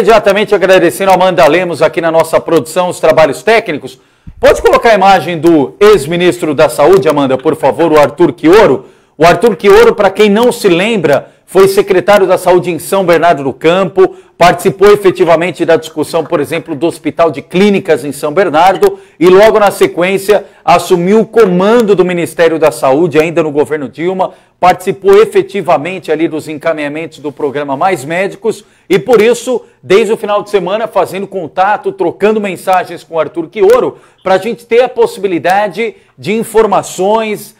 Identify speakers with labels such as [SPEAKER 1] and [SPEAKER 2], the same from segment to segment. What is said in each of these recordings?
[SPEAKER 1] Imediatamente agradecendo a Amanda Lemos aqui na nossa produção, os trabalhos técnicos. Pode colocar a imagem do ex-ministro da Saúde, Amanda, por favor, o Arthur Quioro. O Arthur Quioro, para quem não se lembra, foi secretário da Saúde em São Bernardo do Campo, participou efetivamente da discussão, por exemplo, do Hospital de Clínicas em São Bernardo e logo na sequência assumiu o comando do Ministério da Saúde, ainda no governo Dilma, participou efetivamente ali dos encaminhamentos do programa Mais Médicos e por isso, desde o final de semana, fazendo contato, trocando mensagens com o Arthur Quioro, para a gente ter a possibilidade de informações,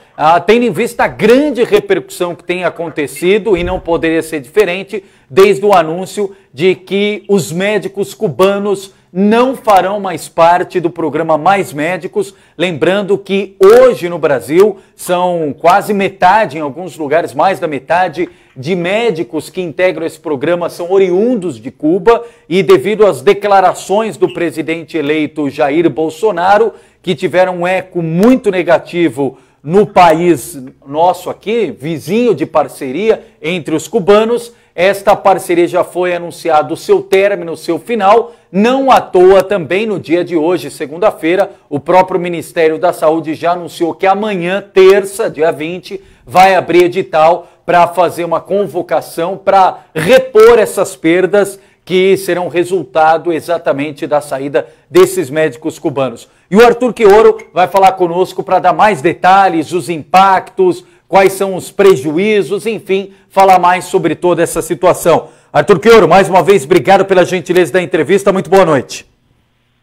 [SPEAKER 1] tendo em vista a grande repercussão que tem acontecido e não poderia ser diferente, desde o anúncio de que os médicos cubanos não farão mais parte do programa Mais Médicos, lembrando que hoje no Brasil são quase metade, em alguns lugares mais da metade, de médicos que integram esse programa são oriundos de Cuba e devido às declarações do presidente eleito Jair Bolsonaro, que tiveram um eco muito negativo no país nosso aqui, vizinho de parceria entre os cubanos, esta parceria já foi anunciado o seu término, o seu final, não à toa também no dia de hoje, segunda-feira, o próprio Ministério da Saúde já anunciou que amanhã, terça, dia 20, vai abrir edital para fazer uma convocação para repor essas perdas que serão resultado exatamente da saída desses médicos cubanos. E o Arthur Quioro vai falar conosco para dar mais detalhes, os impactos, quais são os prejuízos, enfim, falar mais sobre toda essa situação. Arthur Quioro, mais uma vez, obrigado pela gentileza da entrevista, muito boa noite.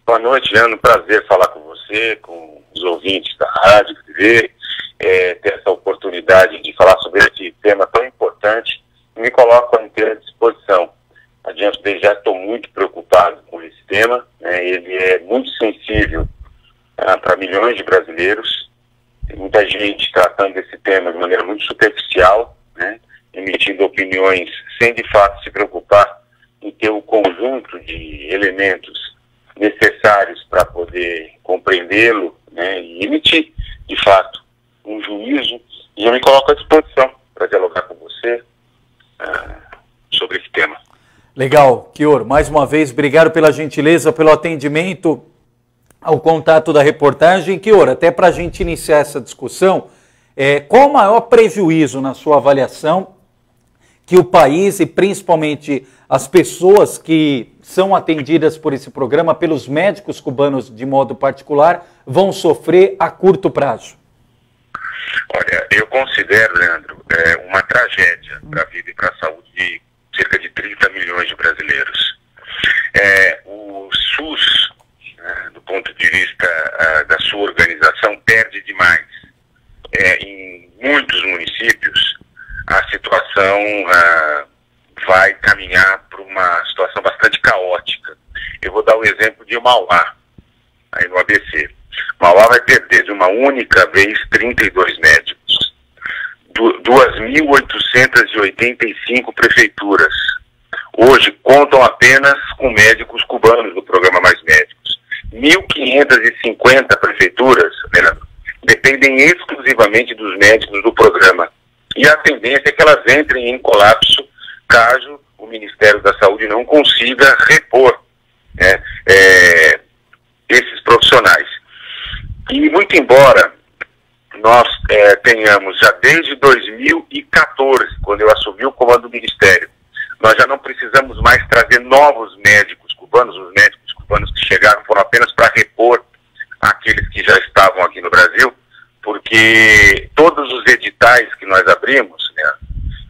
[SPEAKER 2] Boa noite, Leandro, prazer falar com você, com os ouvintes da Rádio TV, ter essa oportunidade de falar sobre esse tema tão importante, e me coloco à inteira disposição. Adiante, desde já estou muito preocupado com esse tema, né? Ele é muito sensível para milhões de brasileiros, tem muita gente tratando desse tema de maneira muito superficial, né? Emitindo opiniões sem de fato se preocupar em ter o conjunto de elementos necessários para poder compreendê-lo, né? E emitir de fato um juízo, e eu me coloco à disposição para dialogar com você sobre esse tema.
[SPEAKER 1] Legal, Quioro, mais uma vez, obrigado pela gentileza, pelo atendimento ao contato da reportagem. Quioro, até para a gente iniciar essa discussão, qual o maior prejuízo na sua avaliação que o país e principalmente as pessoas que são atendidas por esse programa, pelos médicos cubanos de modo particular, vão sofrer a curto prazo?
[SPEAKER 2] Olha, eu considero, Leandro, uma tragédia para a vida e para a saúde de cerca de 30 milhões de brasileiros. O SUS, do ponto de vista da sua organização, perde demais. Em muitos municípios, a situação vai caminhar para uma situação bastante caótica. Eu vou dar o exemplo de Mauá, aí no ABC. Mauá vai perder de uma única vez 32 médicos. 2.885 prefeituras hoje contam apenas com médicos cubanos do programa Mais Médicos. 1.550 prefeituras, Leandro, dependem exclusivamente dos médicos do programa. E a tendência é que elas entrem em colapso caso o Ministério da Saúde não consiga repor esses profissionais. E muito embora nós tenhamos já desde 2014, quando eu assumi o comando do Ministério, nós já não precisamos mais trazer novos médicos cubanos. Os médicos cubanos que chegaram foram apenas para repor aqueles que já estavam aqui no Brasil, porque todos os editais que nós abrimos, né,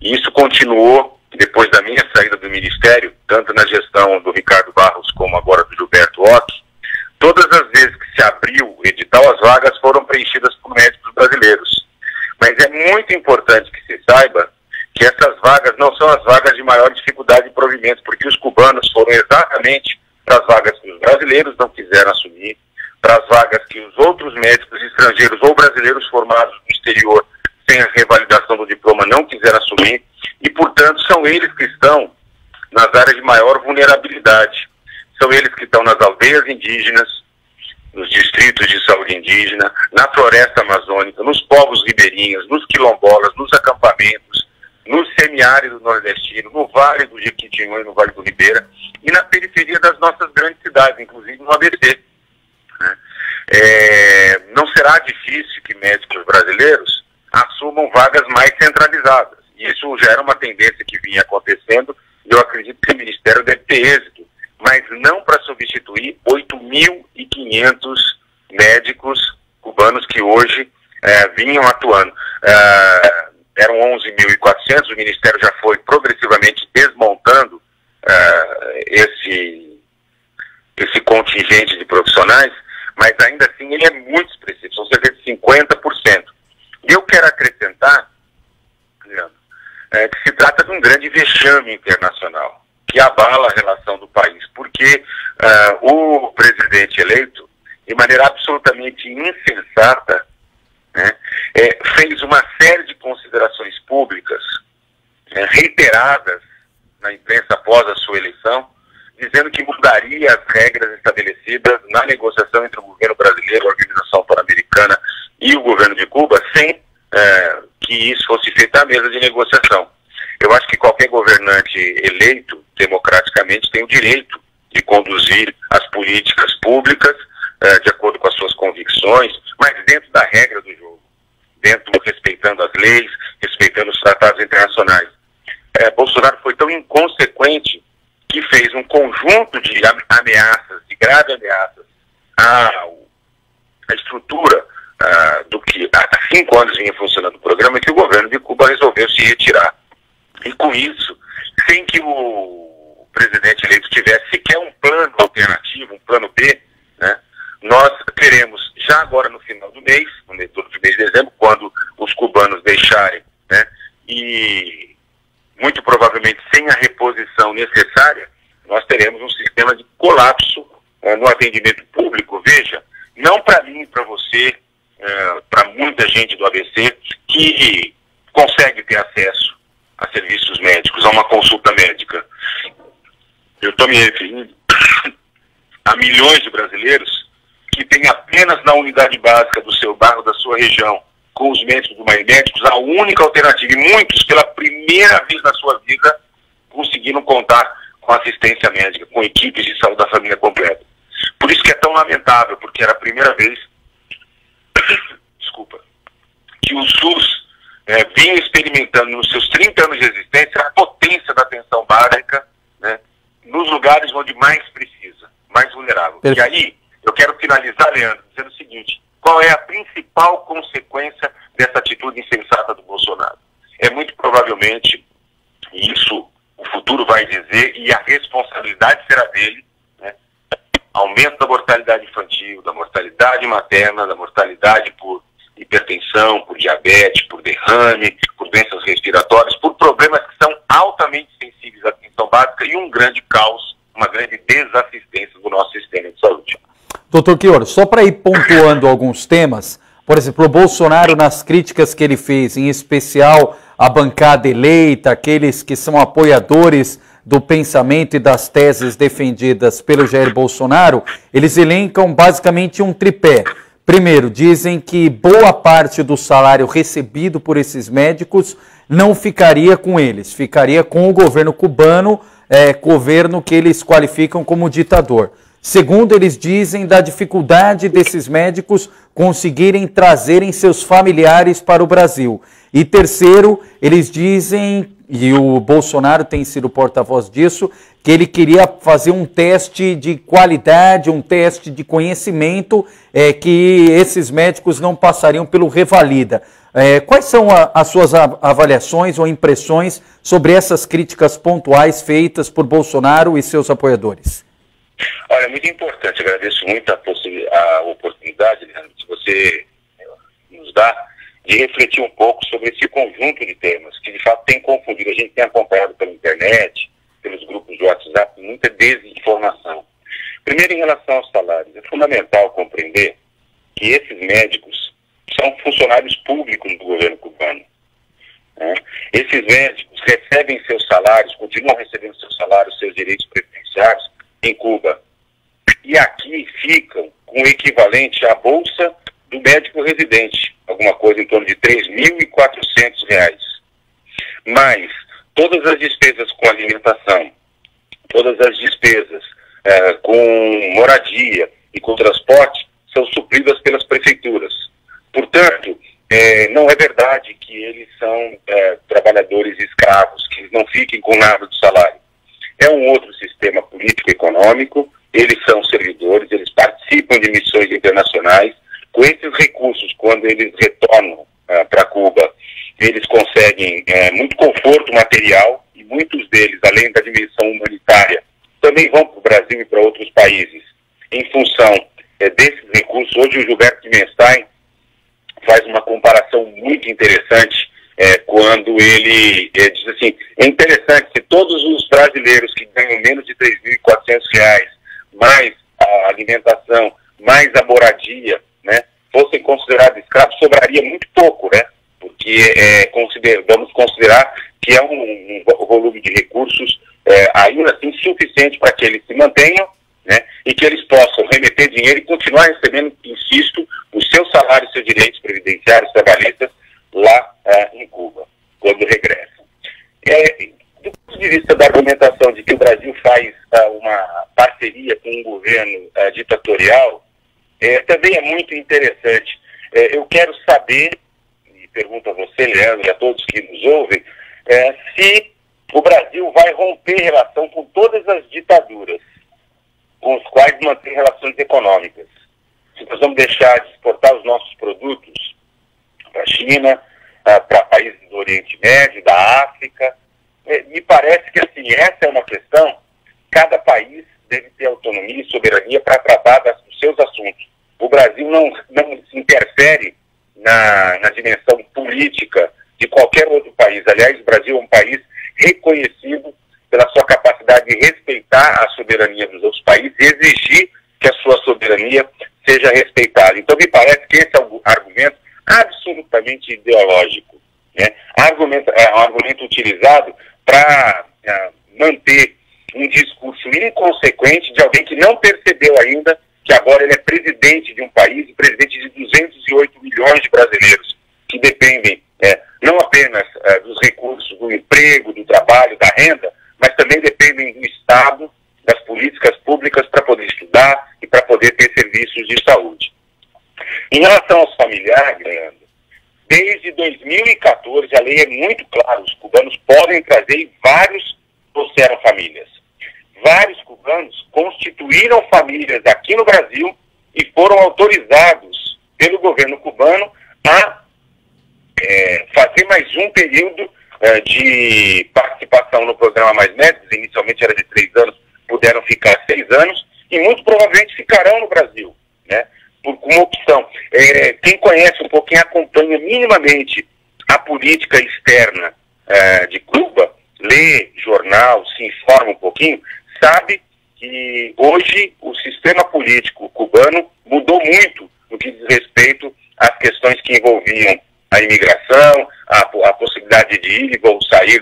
[SPEAKER 2] e isso continuou depois da minha saída do Ministério, tanto na gestão do Ricardo Barros como agora do Gilberto Occhi, todas as vezes que se abriu o edital, as vagas foram preenchidas por médicos brasileiros. Mas é muito importante que se saiba que essas vagas não são as vagas de maior dificuldade de provimento, porque os cubanos foram exatamente para as vagas que os brasileiros não quiseram assumir, para as vagas que os outros médicos estrangeiros ou brasileiros formados no exterior sem a revalidação do diploma não quiseram assumir, e, portanto, são eles que estão nas áreas de maior vulnerabilidade. São eles que estão nas aldeias indígenas, nos distritos de saúde indígena, na floresta amazônica, nos povos ribeirinhos, nos quilombolas, nos acampamentos, no semiárido nordestino, no Vale do Jequitinhonha e no Vale do Ribeira, e na periferia das nossas grandes cidades, inclusive no ABC. Né? Não será difícil que médicos brasileiros assumam vagas mais centralizadas. E isso gera uma tendência que vinha acontecendo, e eu acredito que o Ministério deve ter êxito, mas não para substituir 8.500 médicos cubanos que hoje vinham atuando. Eram 11.400, o Ministério já foi progressivamente desmontando esse contingente de profissionais, mas ainda assim ele é muito expressivo, são cerca de 50%. E eu quero acrescentar, Leandro, que se trata de um grande vexame internacional, que abala a relação do país, porque o presidente eleito, de maneira absolutamente insensata, né, fez uma série de considerações públicas reiteradas na imprensa após a sua eleição, dizendo que mudaria as regras estabelecidas na negociação entre o governo brasileiro, a Organização Pan-Americana e o governo de Cuba, sem que isso fosse feito à mesa de negociação. Eu acho que qualquer governante eleito democraticamente tem o direito de conduzir as políticas públicas de acordo com as suas convicções, mas dentro da regra do jogo, respeitando as leis, respeitando os tratados internacionais. Bolsonaro foi tão inconsequente que fez um conjunto de ameaças, de graves ameaças à estrutura do que há 5 anos vinha funcionando o programa, que o governo de Cuba resolveu se retirar. E com isso, sem que o presidente eleito tivesse sequer um plano alternativo, um plano B, né, nós teremos já agora no final do mês, no mês de dezembro, quando os cubanos deixarem, né, e muito provavelmente sem a reposição necessária, nós teremos um sistema de colapso no atendimento público. Veja, não para mim, para você, para muita gente do ABC que consegue ter acesso a serviços médicos, a uma consulta médica. Eu estou me referindo a milhões de brasileiros que têm apenas na unidade básica do seu bairro, da sua região, com os médicos do Mais Médicos, a única alternativa. E muitos, pela primeira vez na sua vida, conseguiram contar com assistência médica, com equipes de saúde da família completa. Por isso que é tão lamentável, porque era a primeira vez que o SUS vinha experimentando nos seus 30 anos de existência a potência da atenção básica, né, nos lugares onde mais precisa, mais vulnerável. E aí, eu quero finalizar, Leandro, dizendo o seguinte: qual é a principal consequência dessa atitude insensata do Bolsonaro? É muito provavelmente, e isso o futuro vai dizer, e a responsabilidade será dele, né, aumento da mortalidade infantil, da mortalidade materna, da mortalidade por hipertensão, por diabetes, por derrame, por doenças respiratórias, por problemas que são altamente sensíveis à atenção básica e um grande caos, uma grande desassistência do nosso sistema de saúde.
[SPEAKER 1] Doutor Chioro, só para ir pontuando alguns temas, por exemplo, o Bolsonaro, nas críticas que ele fez, em especial a bancada eleita, aqueles que são apoiadores do pensamento e das teses defendidas pelo Jair Bolsonaro, eles elencam basicamente um tripé. Primeiro, dizem que boa parte do salário recebido por esses médicos não ficaria com eles, ficaria com o governo cubano, governo que eles qualificam como ditador. Segundo, eles dizem da dificuldade desses médicos conseguirem trazerem seus familiares para o Brasil. E terceiro, eles dizem, e o Bolsonaro tem sido porta-voz disso, que ele queria fazer um teste de qualidade, um teste de conhecimento, que esses médicos não passariam pelo Revalida. Quais são as suas avaliações ou impressões sobre essas críticas pontuais feitas por Bolsonaro e seus apoiadores?
[SPEAKER 2] Olha, é muito importante, agradeço muito a oportunidade, Leandro, que você nos dá de refletir um pouco sobre esse conjunto de temas que de fato tem confundido. A gente tem acompanhado pela internet, pelos grupos de WhatsApp, muita desinformação. Primeiro, em relação aos salários, é fundamental compreender que esses médicos são funcionários públicos do governo cubano. Né? Esses médicos recebem seus salários, continuam recebendo seus salários, seus direitos previdenciários em Cuba. E aqui ficam com o equivalente à bolsa do médico residente, alguma coisa em torno de R$ 3.400. mas todas as despesas com alimentação, todas as despesas com moradia e com transporte são supridas pelas prefeituras. Portanto, não é verdade que eles são trabalhadores escravos, que eles não fiquem com nada do salário. É um outro sistema político-econômico, eles são servidores, eles participam de missões internacionais. Com esses recursos, quando eles retornam para Cuba, eles conseguem muito conforto material, e muitos deles, além da dimensão humanitária, também vão para o Brasil e para outros países. Em função desses recursos, hoje o Gilberto Dimenstein faz uma comparação muito interessante quando ele diz assim: é interessante, se todos os brasileiros que ganham menos de R$3.400, mais a alimentação, mais a moradia, né, fossem considerados escravos, sobraria muito pouco, né? Porque vamos considerar que é um volume de recursos ainda assim suficiente para que eles se mantenham, né, e que eles possam remeter dinheiro e continuar recebendo, insisto, os seus salários, seus direitos previdenciários, trabalhistas, lá em Cuba, quando regressam. Do ponto de vista da argumentação de que o Brasil faz uma parceria com um governo ditatorial, também é muito interessante. Eu quero saber, e pergunto a você, Leandro, e a todos que nos ouvem, se o Brasil vai romper relação com todas as ditaduras com os quais mantém relações econômicas. Se nós vamos deixar de exportar os nossos produtos para a China, para países do Oriente Médio, da África. Me parece que assim, essa é uma questão, cada país deve ter autonomia e soberania para tratar dos seus assuntos. O Brasil não se interfere na dimensão política de qualquer outro país. Aliás, o Brasil é um país reconhecido pela sua capacidade de respeitar a soberania dos outros países e exigir que a sua soberania seja respeitada. Então, me parece que esse é um argumento absolutamente ideológico, né? É um argumento utilizado para manter um discurso inconsequente de alguém que não percebeu ainda que agora ele é presidente de um país, e presidente de 208 milhões de brasileiros, que dependem não apenas dos recursos do emprego, do trabalho, da renda, mas também dependem do Estado, das políticas públicas para poder estudar e para poder ter serviços de saúde. Em relação aos familiares, Leandro, desde 2014 a lei é muito clara: os cubanos podem trazer, e vários trouxeram famílias. Vários cubanos constituíram famílias aqui no Brasil e foram autorizados pelo governo cubano a fazer mais um período de participação no programa Mais Médicos. Inicialmente era de 3 anos, puderam ficar 6 anos, e muito provavelmente ficarão no Brasil, né, por uma opção. Quem conhece um pouquinho, acompanha minimamente a política externa de Cuba, lê jornal, se informa um pouquinho, sabe que hoje o sistema político cubano mudou muito no que diz respeito às questões que envolviam a imigração, a possibilidade de ir e sair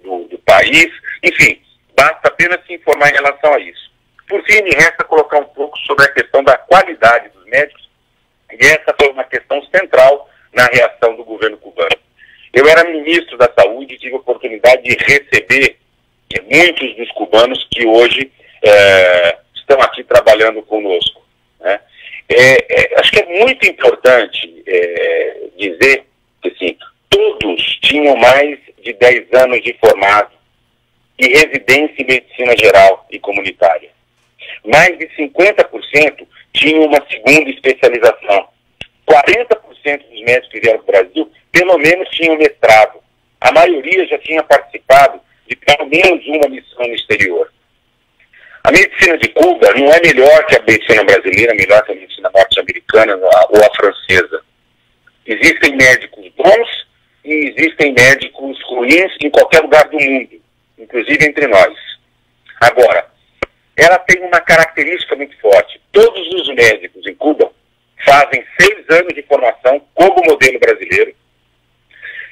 [SPEAKER 2] do país. Enfim, basta apenas se informar em relação a isso. Por fim, me resta colocar um pouco sobre a questão da qualidade dos médicos, e essa foi uma questão central na reação do governo cubano. Eu era ministro da Saúde e tive a oportunidade de receber muitos dos cubanos que hoje estão aqui trabalhando conosco, né? Acho que é muito importante dizer que assim, todos tinham mais de 10 anos de formado e residência em medicina geral e comunitária. Mais de 50% tinham uma segunda especialização. 40% dos médicos que vieram para o Brasil, pelo menos, tinham mestrado. A maioria já tinha participado de pelo menos uma missão no exterior. A medicina de Cuba não é melhor que a medicina brasileira, melhor que a medicina norte-americana ou a francesa. Existem médicos bons e existem médicos ruins em qualquer lugar do mundo, inclusive entre nós. Agora, ela tem uma característica muito forte. Todos os médicos em Cuba fazem 6 anos de formação como modelo brasileiro,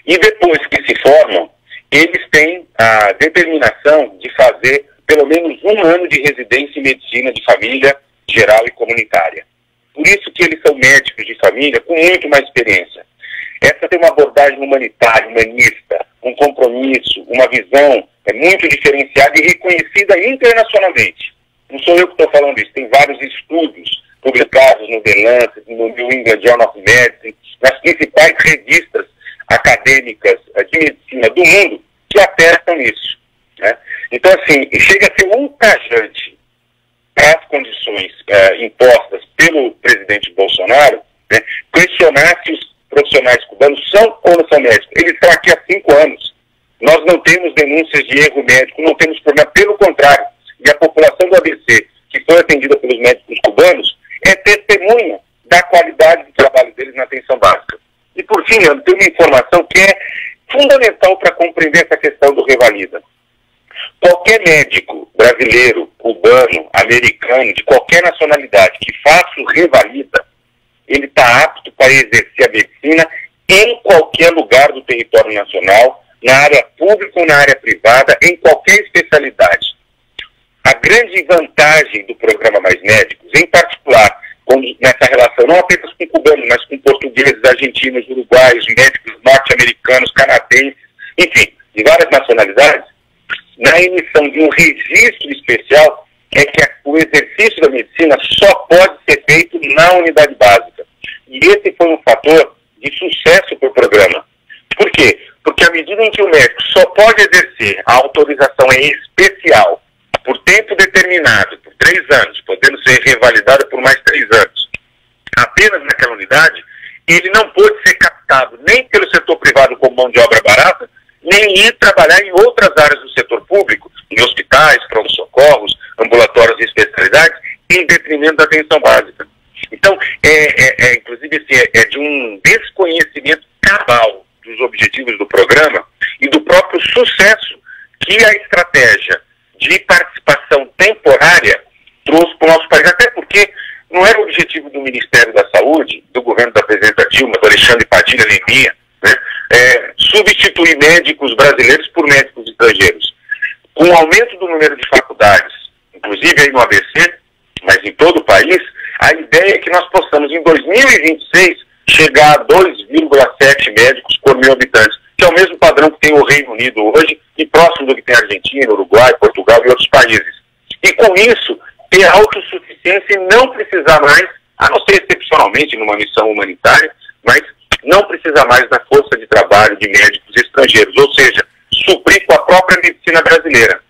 [SPEAKER 2] e depois que se formam, eles têm a determinação de fazer pelo menos 1 ano de residência em medicina de família, geral e comunitária. Por isso que eles são médicos de família com muito mais experiência. Essa tem uma abordagem humanitária, humanista, um compromisso, uma visão muito diferenciada e reconhecida internacionalmente. Não sou eu que estou falando isso, tem vários estudos publicados no The Lancet, no New England Journal of Medicine, nas principais revistas acadêmicas de medicina do mundo, que atestam isso, né? Então, assim, chega a ser ultrajante as condições impostas pelo presidente Bolsonaro, né, questionar se os profissionais cubanos são ou não são médicos. Eles estão aqui há 5 anos. Nós não temos denúncias de erro médico, não temos problema, pelo contrário. E a população do ABC, que foi atendida pelos médicos cubanos, é testemunha da qualidade do trabalho deles na atenção básica. E, por fim, eu tenho uma informação que é fundamental para compreender essa questão do revalida. Qualquer médico brasileiro, cubano, americano, de qualquer nacionalidade que faça o revalida, ele está apto para exercer a medicina em qualquer lugar do território nacional, na área pública ou na área privada, em qualquer especialidade. A grande vantagem do programa Mais Médicos, em particular, nessa relação não apenas com cubanos, mas com portugueses, argentinos, uruguaios, médicos norte-americanos, canadenses, enfim, de várias nacionalidades, na emissão de um registro especial, é que o exercício da medicina só pode ser feito na unidade básica. E esse foi um fator de sucesso para o programa. Por quê? Porque à medida em que o médico só pode exercer a autorização especial por tempo determinado, por 3 anos, podendo ser revalidada por mais 3 anos, apenas naquela unidade, ele não pode ser captado nem pelo setor privado como mão de obra barata, nem ir trabalhar em outras áreas do setor público, em hospitais, pronto-socorros, ambulatórios e especialidades, em detrimento da atenção básica. Então, inclusive, assim, é de um desconhecimento cabal dos objetivos do programa e do próprio sucesso que a estratégia de participação temporária trouxe para o nosso país. Até porque não era o objetivo do Ministério da Saúde, do governo da presidenta Dilma, do Alexandre Padilha Leminha, né, substituir médicos brasileiros por médicos estrangeiros. Com o aumento do número de faculdades, inclusive aí no ABC, mas em todo o país, a ideia é que nós possamos, em 2026, chegar a 2,7 médicos por 1.000 habitantes, que é o mesmo padrão que tem o Reino Unido hoje, e próximo do que tem a Argentina, Uruguai, Portugal e outros países. E com isso, ter autossuficiência e não precisar mais, a não ser excepcionalmente numa missão humanitária, mas não precisar mais da força de trabalho de médicos estrangeiros, ou seja, suprir com a própria medicina brasileira.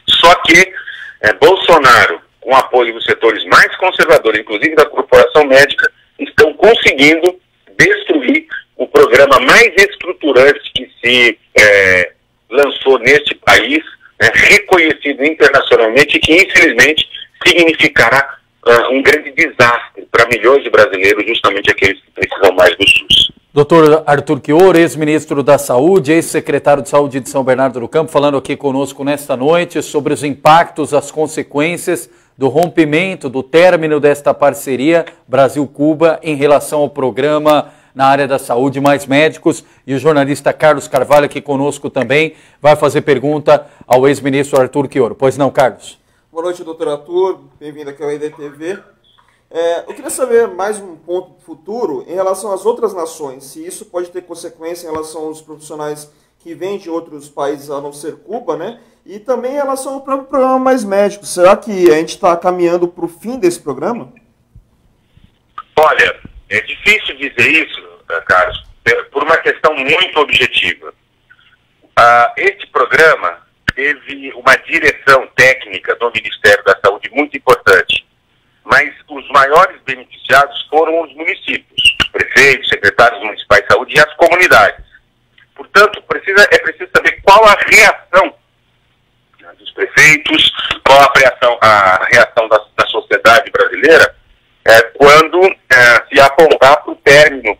[SPEAKER 2] Só que Bolsonaro, com apoio dos setores mais conservadores, inclusive da corporação médica, estão conseguindo destruir o programa mais estruturante que se lançou neste país, reconhecido internacionalmente, e que infelizmente significará um grande desastre para milhões de brasileiros, justamente aqueles que precisam mais do SUS.
[SPEAKER 1] Dr. Arthur Chioro, ex-ministro da Saúde, ex-secretário de Saúde de São Bernardo do Campo, falando aqui conosco nesta noite sobre os impactos, as consequências do rompimento, do término desta parceria Brasil-Cuba em relação ao programa na área da saúde Mais Médicos. E o jornalista Carlos Carvalho aqui conosco também vai fazer pergunta ao ex-ministro Arthur Chioro. Pois não, Carlos?
[SPEAKER 3] Boa noite, doutor Arthur. Bem-vindo aqui ao IDTV. Eu queria saber mais um ponto futuro em relação às outras nações, se isso pode ter consequência em relação aos profissionais que vêm de outros países a não ser Cuba, né? E também em relação ao próprio programa Mais Médicos. Será que a gente está caminhando para o fim desse programa?
[SPEAKER 2] Olha, é difícil dizer isso, Carlos, por uma questão muito objetiva. Este programa teve uma direção técnica do Ministério da Saúde muito importante, mas os maiores beneficiados foram os municípios, os prefeitos, secretários municipais de saúde e as comunidades. Portanto, é preciso saber qual a reação dos prefeitos, qual a reação da sociedade brasileira quando se apontar para o término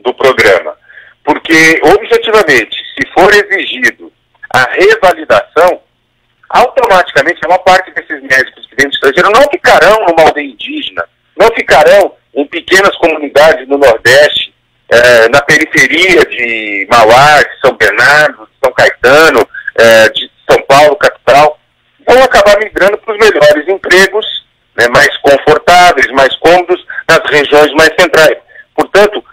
[SPEAKER 2] do programa. Porque, objetivamente, se for exigido a revalidação, automaticamente uma parte desses médicos que vêm do estrangeiro não ficarão numa aldeia indígena, não ficarão em pequenas comunidades no Nordeste, na periferia de Mauá, de São Bernardo, de São Caetano, de São Paulo, capital, vão acabar migrando para os melhores empregos, mais confortáveis, mais cômodos, nas regiões mais centrais. Portanto,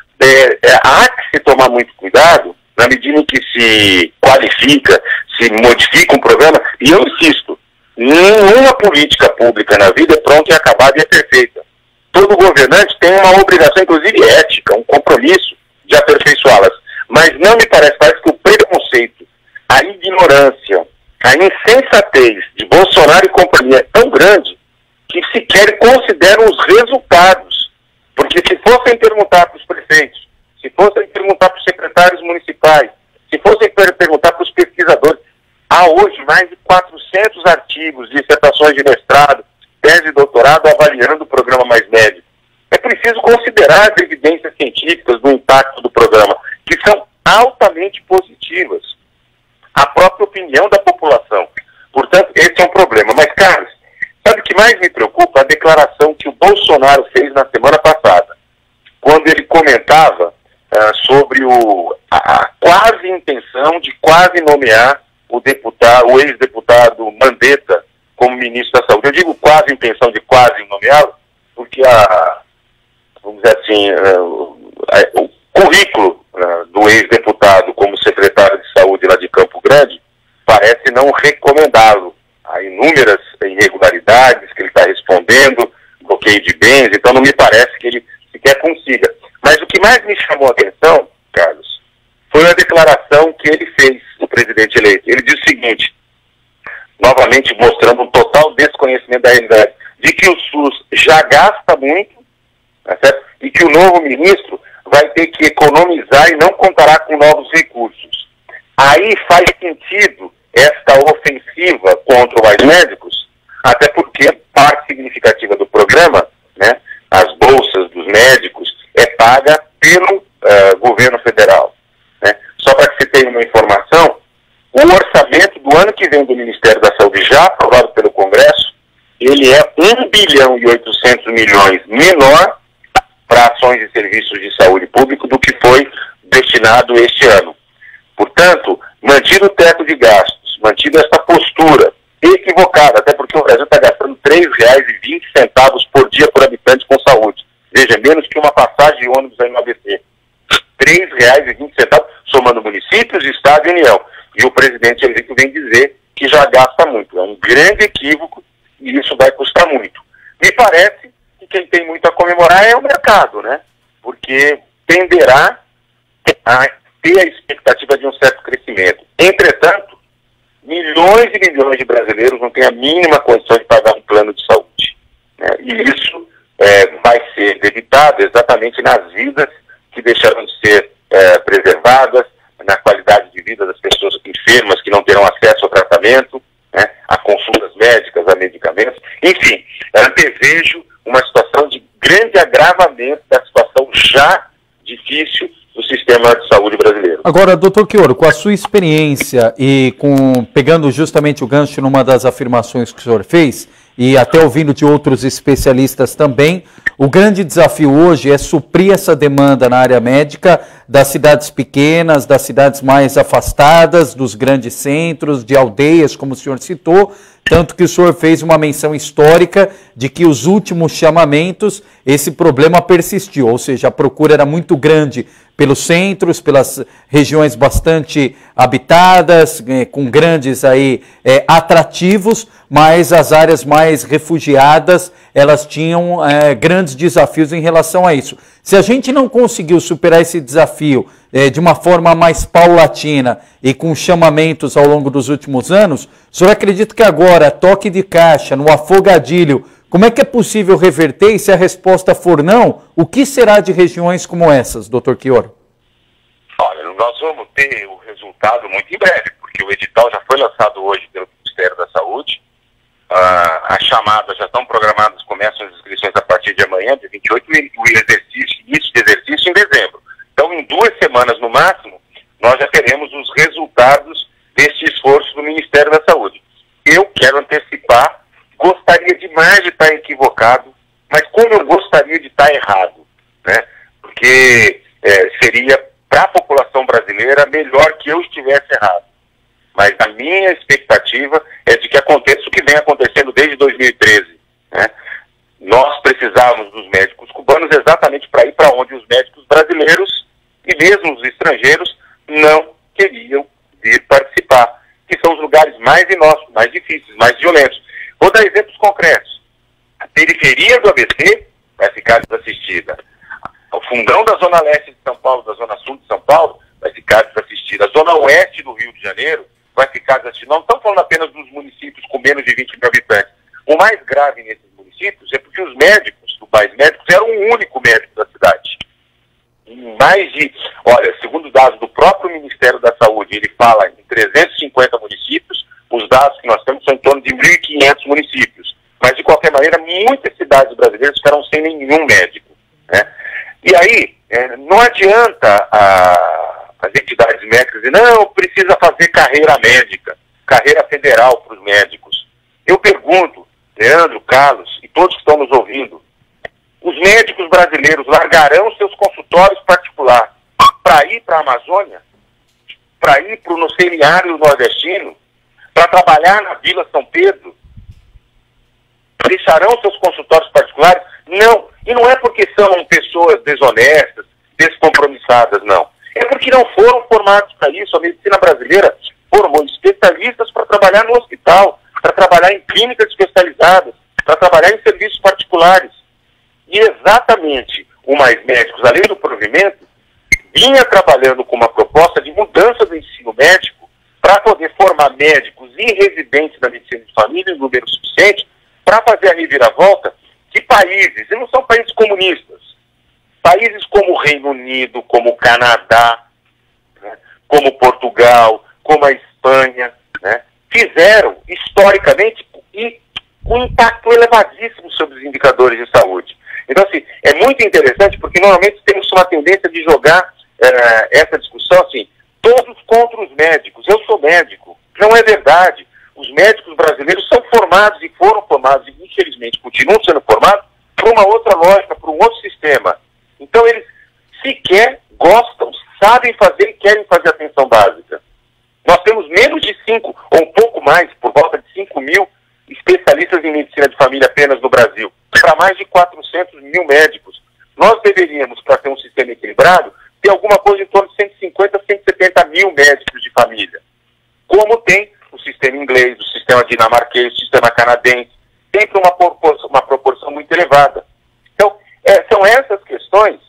[SPEAKER 2] há que se tomar muito cuidado na medida em que se qualifica, se modifica um programa, e eu insisto, nenhuma política pública na vida é pronta e acabada e é perfeita. Todo governante tem uma obrigação, inclusive ética, um compromisso de aperfeiçoá-las. Mas não me parece que o preconceito, a ignorância, a insensatez de Bolsonaro e companhia é tão grande que sequer consideram os resultados. Porque se fossem perguntar para os prefeitos, se fossem perguntar para os secretários municipais, se fossem perguntar para os pesquisadores, há hoje mais de 400 artigos, dissertações de mestrado, tese de doutorado avaliando o programa Mais Médico. É preciso considerar as evidências científicas do impacto do programa, que são altamente positivas. A própria opinião da população. Portanto, esse é um problema. Mas, Carlos, sabe o que mais me preocupa? A declaração que o Bolsonaro fez na semana passada, quando ele comentava sobre a quase intenção de quase nomear o ex-deputado Mandetta como ministro da Saúde. Eu digo quase intenção de quase nomeá-lo, porque vamos dizer assim, o currículo do ex-deputado como secretário de saúde lá de Campo Grande parece não recomendá-lo. Há inúmeras irregularidades que ele está respondendo, bloqueio de bens, então não me parece que ele sequer consiga. Mas o que mais me chamou a atenção, Carlos, foi a declaração que ele fez, o presidente eleito. Ele disse o seguinte, novamente mostrando um total desconhecimento da realidade, de que o SUS já gasta muito, tá certo? E que o novo ministro vai ter que economizar e não contará com novos recursos. Aí faz sentido esta ofensiva contra o Mais Médicos, até porque parte significativa do programa, né, as bolsas dos médicos, é paga pelo governo federal. Né? Só para que você tenha uma informação, o orçamento do ano que vem do Ministério da Saúde, já aprovado pelo Congresso, ele é 1 bilhão e 800 milhões menor para ações e serviços de saúde público do que foi destinado este ano. Portanto, mantido o teto de gastos, mantido essa postura equivocada, até porque o Brasil está gastando R$ 3,20 por dia por habitante com saúde. Veja, menos que uma passagem de ônibus aí no ABC. R$ 3,20, somando municípios, Estado e União. E o presidente eleito vem dizer que já gasta muito. É um grande equívoco e isso vai custar muito. Me parece que quem tem muito a comemorar é o mercado, né? Porque tenderá a ter a expectativa de um certo crescimento. Entretanto, milhões e milhões de brasileiros não têm a mínima condição de pagar um plano de saúde. Né? E isso vai ser evitado exatamente nas vidas que deixarão de ser preservadas, na qualidade de vida das pessoas enfermas que não terão acesso ao tratamento, né? A consultas médicas, a medicamentos. Enfim, antevejo uma situação de grande agravamento da situação já difícil do sistema de saúde brasileiro.
[SPEAKER 1] Agora, doutor Chioro, com a sua experiência e pegando justamente o gancho numa das afirmações que o senhor fez, e até ouvindo de outros especialistas também, o grande desafio hoje é suprir essa demanda na área médica das cidades pequenas, das cidades mais afastadas, dos grandes centros, de aldeias, como o senhor citou, tanto que o senhor fez uma menção histórica de que os últimos chamamentos, esse problema persistiu, ou seja, a procura era muito grande pelos centros, pelas regiões bastante habitadas, com grandes atrativos, mas as áreas mais refugiadas, elas tinham grandes desafios em relação a isso. Se a gente não conseguiu superar esse desafio de uma forma mais paulatina e com chamamentos ao longo dos últimos anos, o senhor acredita que agora, toque de caixa, no afogadilho, como é que é possível reverter? E se a resposta for não, o que será de regiões como essas, doutor Chioro?
[SPEAKER 2] Olha, nós vamos ter o resultado muito em breve, porque o edital já foi lançado hoje pelo Ministério da Saúde. As chamadas já estão programadas, começam as inscrições a partir de amanhã, dia 28, e o início de exercício em dezembro. Então, em 2 semanas no máximo, nós já teremos os resultados deste esforço do Ministério da Saúde. Eu quero antecipar, gostaria demais de estar equivocado, mas como eu gostaria de estar errado, né? Porque seria para a população brasileira melhor que eu estivesse errado. Mas a minha expectativa é de que aconteça o que vem acontecendo desde 2013. Né? Nós precisávamos dos médicos cubanos exatamente para ir para onde os médicos brasileiros e mesmo os estrangeiros não queriam vir participar, que são os lugares mais inóspitos, mais difíceis, mais violentos. Vou dar exemplos concretos. A periferia do ABC vai ficar desassistida. O fundão da Zona Leste de São Paulo, da Zona Sul de São Paulo, vai ficar desassistida. A Zona Oeste do Rio de Janeiro vai ficar desassistida. Não estamos falando apenas dos municípios com menos de 20 mil habitantes. O mais grave nesses municípios é porque os médicos do país médicos eram o único médico da cidade. Olha, segundo dados do próprio Ministério da Saúde, ele fala em 350 municípios, os dados que nós temos são em torno de 1.500 municípios. Mas, de qualquer maneira, muitas cidades brasileiras ficaram sem nenhum médico, né? E aí, não adianta as entidades médicas dizer, não, precisa fazer carreira médica, carreira federal para os médicos. Eu pergunto, Leandro, Carlos e todos que estão nos ouvindo, os médicos brasileiros largarão seus consultórios particulares para ir para a Amazônia, para ir para o semiárido nordestino, para trabalhar na Vila São Pedro? Deixarão seus consultórios particulares? Não. E não é porque são pessoas desonestas, descompromissadas, não. É porque não foram formados para isso. A medicina brasileira formou especialistas para trabalhar no hospital, para trabalhar em clínicas especializadas, para trabalhar em serviços particulares. E exatamente o Mais Médicos, além do provimento, vinha trabalhando com uma proposta de mudança do ensino médico para poder formar médicos e residentes da medicina de família em número suficiente para fazer a reviravolta de países, e não são países comunistas, países como o Reino Unido, como o Canadá, né, como Portugal, como a Espanha, né, fizeram historicamente e com impacto elevadíssimo sobre os indicadores de saúde. Então, assim, é muito interessante porque normalmente temos uma tendência de jogar essa discussão assim, todos contra os médicos. Eu sou médico. Não é verdade. Os médicos brasileiros são formados e foram formados e, infelizmente, continuam sendo formados por uma outra lógica, por um outro sistema. Então, eles sequer gostam, sabem fazer e querem fazer atenção básica. Nós temos menos de 5, ou um pouco mais, por volta de 5 mil especialistas em medicina de família apenas no Brasil, para mais de 400 mil médicos. Nós deveríamos, para ter um sistema equilibrado, ter alguma coisa em torno de 150, 170 mil médicos de família. Como tem o sistema inglês, o sistema dinamarquês, o sistema canadense, sempre uma proporção muito elevada. Então, são essas questões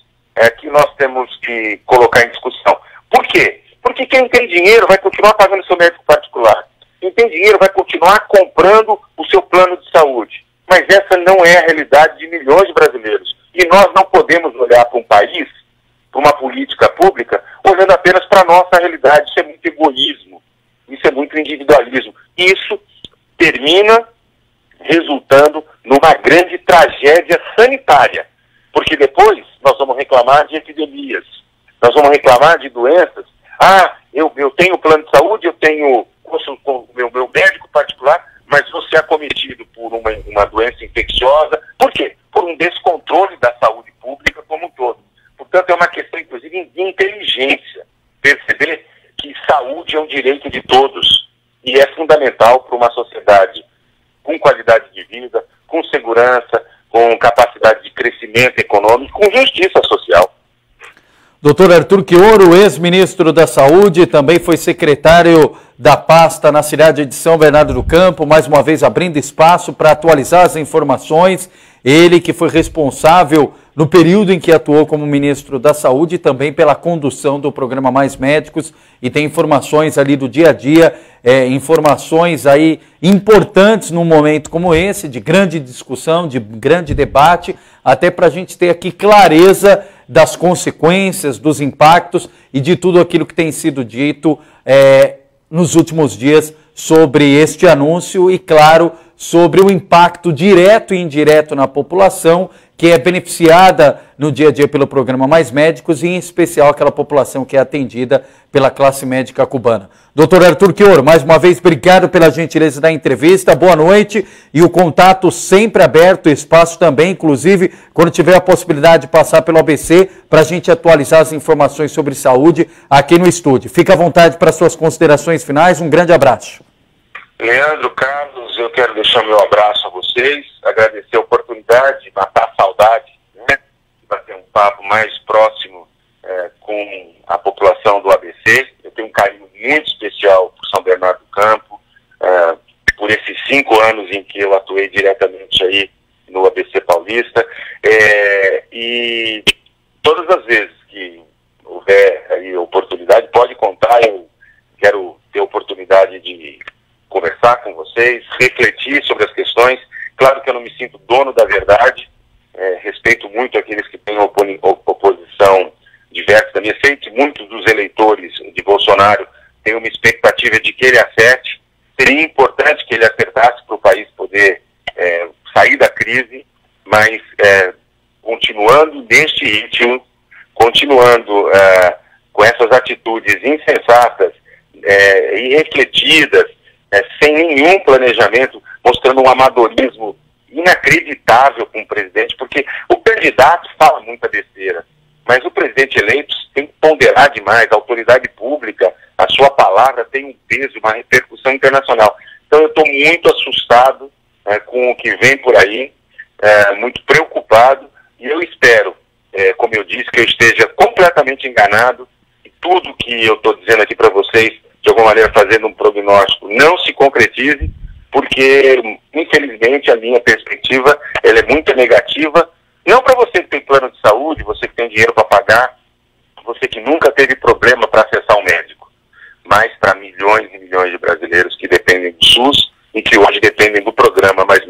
[SPEAKER 2] que nós temos que colocar em discussão. Por quê? Porque quem tem dinheiro vai continuar pagando seu médico particular. Quem tem dinheiro vai continuar comprando o seu plano de saúde. Mas essa não é a realidade de milhões de brasileiros. E nós não podemos olhar para um país, para uma política pública, olhando apenas para a nossa realidade. Isso é muito egoísmo. Isso é muito individualismo. Isso termina resultando numa grande tragédia sanitária. Porque depois nós vamos reclamar de epidemias. Nós vamos reclamar de doenças. Ah, eu tenho plano de saúde, eu tenho o meu médico particular, mas vou ser acometido por uma doença infecciosa. Por quê? Por um descontrole da saúde pública como um todo. Portanto, é uma questão, inclusive, de inteligência. Perceber que saúde é um direito de todos e é fundamental para uma sociedade com qualidade de vida, com segurança, com capacidade de crescimento econômico, com justiça social.
[SPEAKER 1] Doutor Arthur Quioro, ex-ministro da Saúde, também foi secretário da pasta na cidade de São Bernardo do Campo, mais uma vez abrindo espaço para atualizar as informações. Ele que foi responsável no período em que atuou como ministro da Saúde e também pela condução do programa Mais Médicos, e tem informações ali do dia a dia, informações aí importantes num momento como esse, de grande discussão, de grande debate, até para a gente ter aqui clareza das consequências, dos impactos e de tudo aquilo que tem sido dito nos últimos dias sobre este anúncio e, claro, sobre o impacto direto e indireto na população que é beneficiada no dia a dia pelo programa Mais Médicos e, em especial, aquela população que é atendida pela classe médica cubana. Doutor Arthur Quioro, mais uma vez, obrigado pela gentileza da entrevista, boa noite e o contato sempre aberto, espaço também, inclusive, quando tiver a possibilidade de passar pelo ABC para a gente atualizar as informações sobre saúde aqui no estúdio. Fique à vontade para suas considerações finais, um grande abraço.
[SPEAKER 2] Leandro, Carlos, eu quero deixar meu abraço a vocês, agradecer a oportunidade de matar a saudade, né, de bater um papo mais próximo com a população do ABC. Eu tenho um carinho 5 anos em que eu atuei diretamente aí no ABC Paulista, e todas as vezes que houver aí oportunidade, pode contar, eu quero ter oportunidade de conversar com vocês, refletir sobre as questões. Claro que eu não me sinto dono da verdade, respeito muito aqueles que têm oposição diversa da minha. Sei que muitos dos eleitores de Bolsonaro têm uma expectativa de que ele acerte. Seria importante que ele acertasse para o país poder sair da crise, mas continuando neste ritmo, continuando com essas atitudes insensatas e refletidas, sem nenhum planejamento, mostrando um amadorismo inacreditável com o presidente, porque o candidato fala muita besteira, mas o presidente eleito tem que ponderar demais. A autoridade pública, a sua palavra tem um peso, uma repercussão internacional. Então eu estou muito assustado com o que vem por aí, muito preocupado, e eu espero, como eu disse, que eu esteja completamente enganado, e tudo que eu estou dizendo aqui para vocês, de alguma maneira fazendo um prognóstico, não se concretize, porque, infelizmente, a minha perspectiva ela é muito negativa, não para você que tem plano de saúde, você que tem dinheiro para pagar, você que nunca teve problema para acessar um médico, mas para milhões e milhões de brasileiros que dependem do SUS e que hoje dependem do programa Mais